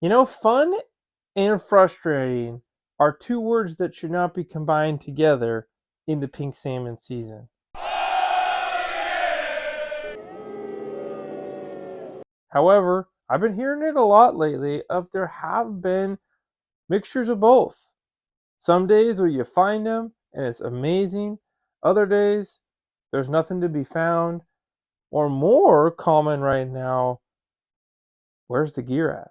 You know, fun and frustrating are two words that should not be combined together in the pink salmon season. However, I've been hearing it a lot lately of there have been mixtures of both. Some days where you find them and it's amazing. Other days there's nothing to be found. Or more common right now, where's the gear at?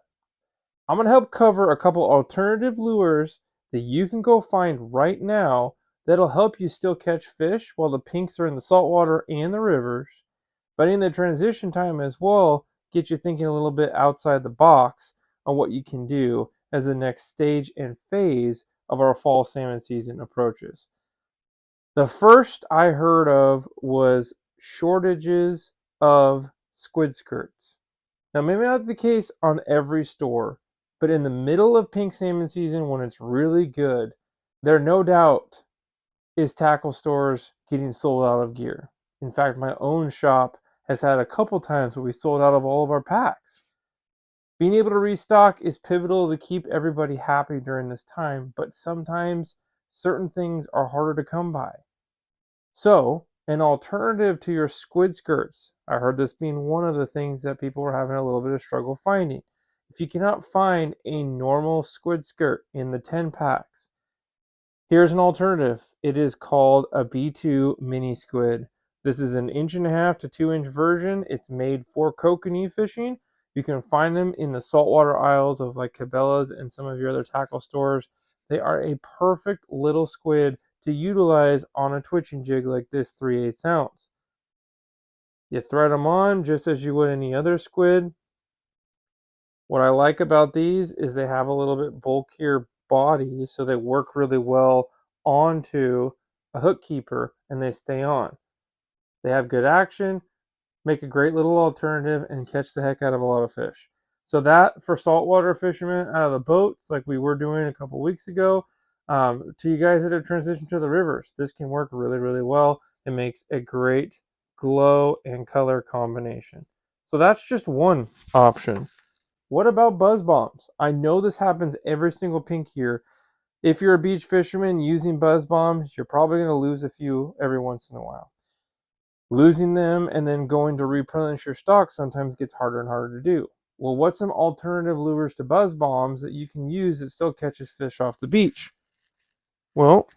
I'm going to help cover a couple alternative lures that you can go find right now that'll help you still catch fish while the pinks are in the saltwater and the rivers, but in the transition time as well, get you thinking a little bit outside the box on what you can do as the next stage and phase of our fall salmon season approaches. The first I heard of was shortages of squid skirts. Now, maybe not the case on every store, but in the middle of pink salmon season when it's really good, there no doubt is tackle stores getting sold out of gear. In fact, my own shop has had a couple times where we sold out of all of our packs. Being able to restock is pivotal to keep everybody happy during this time, but sometimes certain things are harder to come by. So, an alternative to your squid skirts, I heard this being one of the things that people were having a little bit of struggle finding. If you cannot find a normal squid skirt in the 10 packs, here's an alternative. It is called a B2 mini squid. This is an 1.5 to 2 inch version. It's made for kokanee fishing. You can find them in the saltwater aisles of like Cabela's and some of your other tackle stores. They are a perfect little squid to utilize on a twitching jig like this 3/8 ounce. You thread them on just as you would any other squid. What I like about these is they have a little bit bulkier body, so they work really well onto a hook keeper and they stay on. They have good action, make a great little alternative, and catch the heck out of a lot of fish. So that for saltwater fishermen out of the boats, like we were doing a couple weeks ago, to you guys that have transitioned to the rivers, this can work really, really well. It makes a great glow and color combination. So that's just one option. What about buzz bombs? I know this happens every single pink year. If you're a beach fisherman using buzz bombs, you're probably going to lose a few every once in a while. Losing them and then going to replenish your stock sometimes gets harder and harder to do. Well, what's some alternative lures to buzz bombs that you can use that still catches fish off the beach? Well,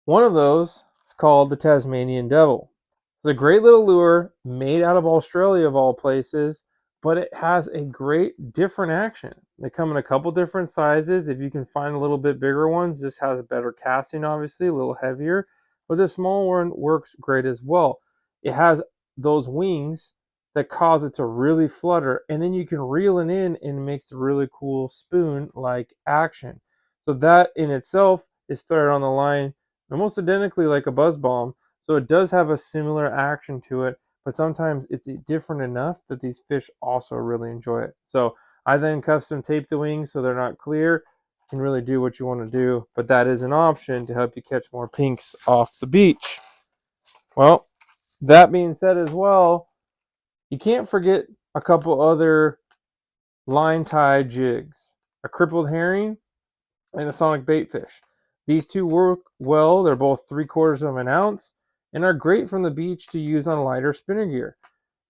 one of those is called the Tasmanian Devil. It's a great little lure made out of Australia of all places, but it has a great different action. They come in a couple different sizes. If you can find a little bit bigger ones, this has a better casting, obviously, a little heavier, but the small one works great as well. It has those wings that cause it to really flutter, and then you can reel it in and it makes a really cool spoon-like action. So that in itself is threaded on the line almost identically like a buzz bomb, so it does have a similar action to it, but sometimes it's different enough that these fish also really enjoy it. So I then custom tape the wings so they're not clear. You can really do what you want to do, but that is an option to help you catch more pinks off the beach. Well, that being said as well, you can't forget a couple other line tie jigs. A crippled herring and a sonic baitfish. These two work well. They're both 3/4 of an ounce and are great from the beach to use on lighter spinner gear.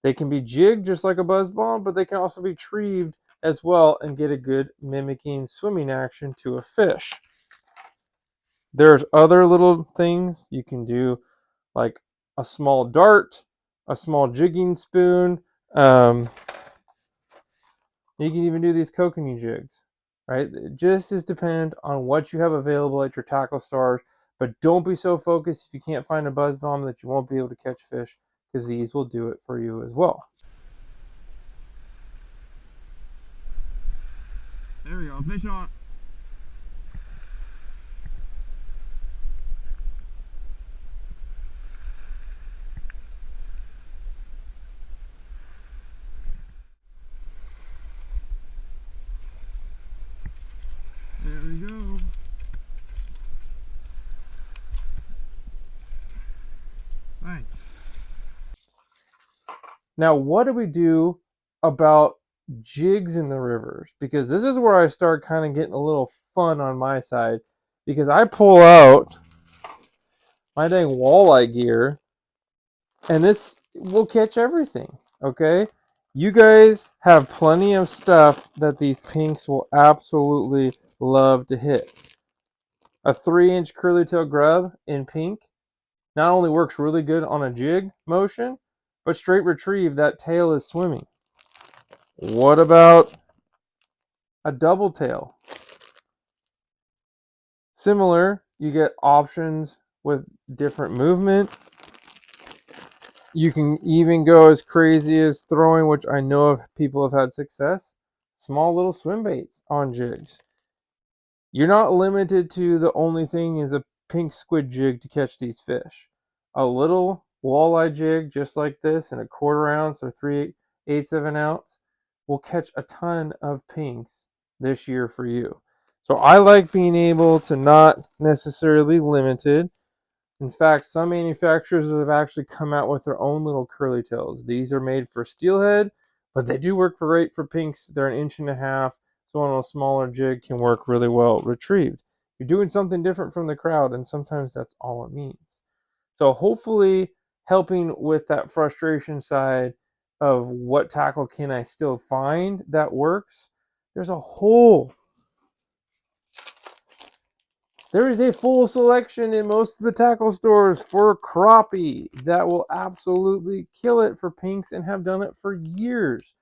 They can be jigged just like a buzz bomb, but they can also be treeved as well and get a good mimicking swimming action to a fish. There's other little things you can do, like a small dart, a small jigging spoon. You can even do these kokanee jigs, right? It just is dependent on what you have available at your tackle stores, but don't be so focused if you can't find a buzz bomb that you won't be able to catch fish, because these will do it for you as well. There we go, fish on. There we go. Right. Now, what do we do about jigs in the rivers, because this is where I start kind of getting a little fun on my side, because I pull out my dang walleye gear and this will catch everything. Okay, you guys have plenty of stuff that these pinks will absolutely love to hit. A 3-inch curly tail grub in pink not only works really good on a jig motion, but straight retrieve, that tail is swimming. What about a double tail? Similar, you get options with different movement. You can even go as crazy as throwing, which I know people have had success, small little swim baits on jigs. You're not limited to the only thing is a pink squid jig to catch these fish. A little walleye jig just like this in a 1/4 ounce or 3/8 of an ounce will catch a ton of pinks this year for you. So I like being able to not necessarily limited. In fact, some manufacturers have actually come out with their own little curly tails. These are made for steelhead, but they do work great for pinks. They're 1.5 inches, so on a smaller jig can work really well retrieved. You're doing something different from the crowd, and sometimes that's all it means. So hopefully helping with that frustration side of what tackle can I still find that works. There is a full selection in most of the tackle stores for crappie that will absolutely kill it for pinks and have done it for years.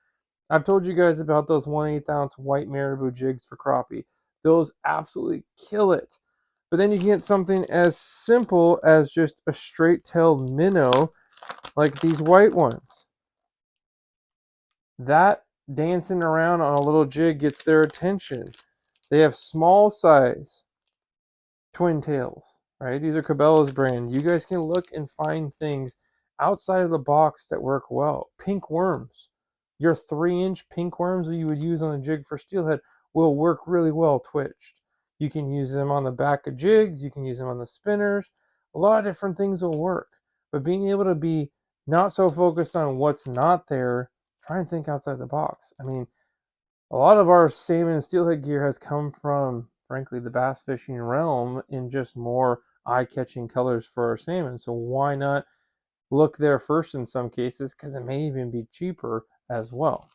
I've told you guys about those 1/8 ounce white marabou jigs for crappie. Those absolutely kill it. But then you get something as simple as just a straight tailed minnow like these white ones. That dancing around on a little jig gets their attention. They have small size twin tails, right? These are Cabela's brand. You guys can look and find things outside of the box that work well. Pink worms. Your 3-inch pink worms that you would use on a jig for steelhead will work really well twitched. You can use them on the back of jigs. You can use them on the spinners. A lot of different things will work. But being able to be not so focused on what's not there, try and think outside the box. I mean, a lot of our salmon and steelhead gear has come from, frankly, the bass fishing realm in just more eye-catching colors for our salmon. So why not look there first in some cases, because it may even be cheaper as well.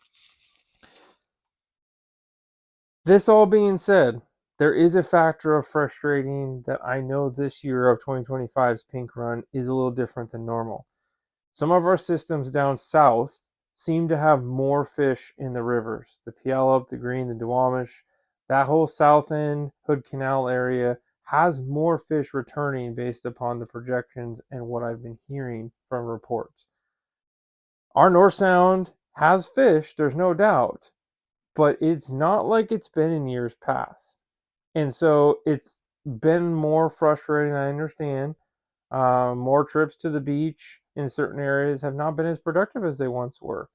This all being said, there is a factor of frustrating that I know this year of 2025's pink run is a little different than normal. Some of our systems down south seem to have more fish in the rivers. The Puyallup, the Green, the Duwamish, that whole south end, Hood Canal area has more fish returning based upon the projections and what I've been hearing from reports. Our North Sound has fish, there's no doubt, but it's not like it's been in years past. And so it's been more frustrating, I understand. More trips to the beach in certain areas have not been as productive as they once were.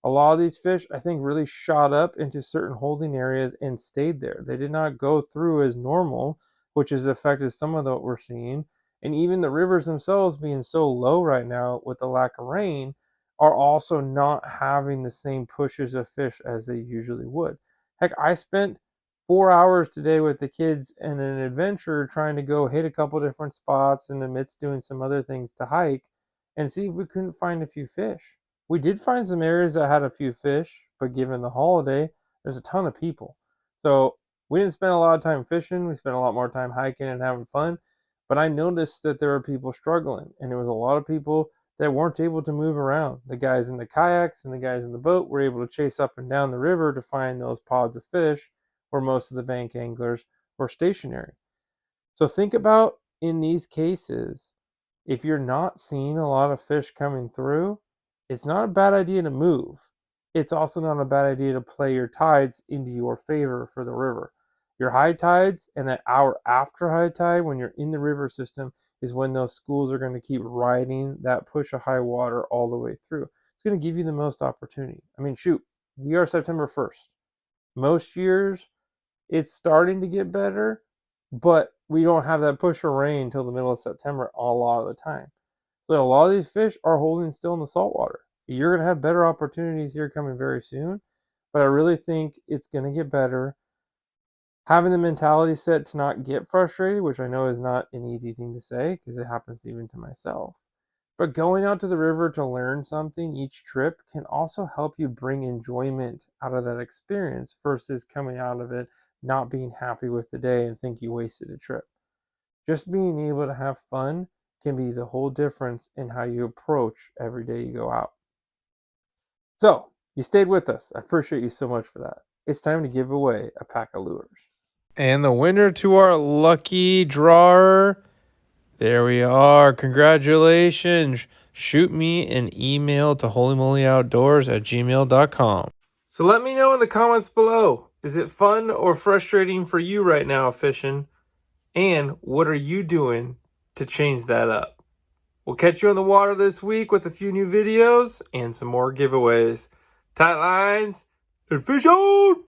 A lot of these fish, I think, really shot up into certain holding areas and stayed there. They did not go through as normal, which has affected some of what we're seeing. And even the rivers themselves being so low right now with the lack of rain are also not having the same pushes of fish as they usually would. Heck, I spent 4 hours today with the kids in an adventure trying to go hit a couple different spots in the midst doing some other things to hike and see if we couldn't find a few fish. We did find some areas that had a few fish, but given the holiday, there's a ton of people. So we didn't spend a lot of time fishing. We spent a lot more time hiking and having fun. But I noticed that there were people struggling, and there was a lot of people that weren't able to move around. The guys in the kayaks and the guys in the boat were able to chase up and down the river to find those pods of fish where most of the bank anglers were stationary. So think about in these cases, if you're not seeing a lot of fish coming through, it's not a bad idea to move. It's also not a bad idea to play your tides into your favor for the river. Your high tides and that hour after high tide when you're in the river system is when those schools are going to keep riding that push of high water all the way through. It's going to give you the most opportunity. I mean, shoot, we are September 1st. Most years, it's starting to get better, but we don't have that push of rain until the middle of September a lot of the time. So a lot of these fish are holding still in the saltwater. You're going to have better opportunities here coming very soon, but I really think it's going to get better. Having the mentality set to not get frustrated, which I know is not an easy thing to say because it happens even to myself. But going out to the river to learn something each trip can also help you bring enjoyment out of that experience versus coming out of it not being happy with the day and think you wasted a trip. Just being able to have fun can be the whole difference in how you approach every day you go out. So, you stayed with us. I appreciate you so much for that. It's time to give away a pack of lures. And the winner to our lucky drawer, there we are. Congratulations. Shoot me an email to holymolyoutdoors@gmail.com. So let me know in the comments below. Is it fun or frustrating for you right now fishing? And what are you doing to change that up? We'll catch you on the water this week with a few new videos and some more giveaways. Tight lines and fish on!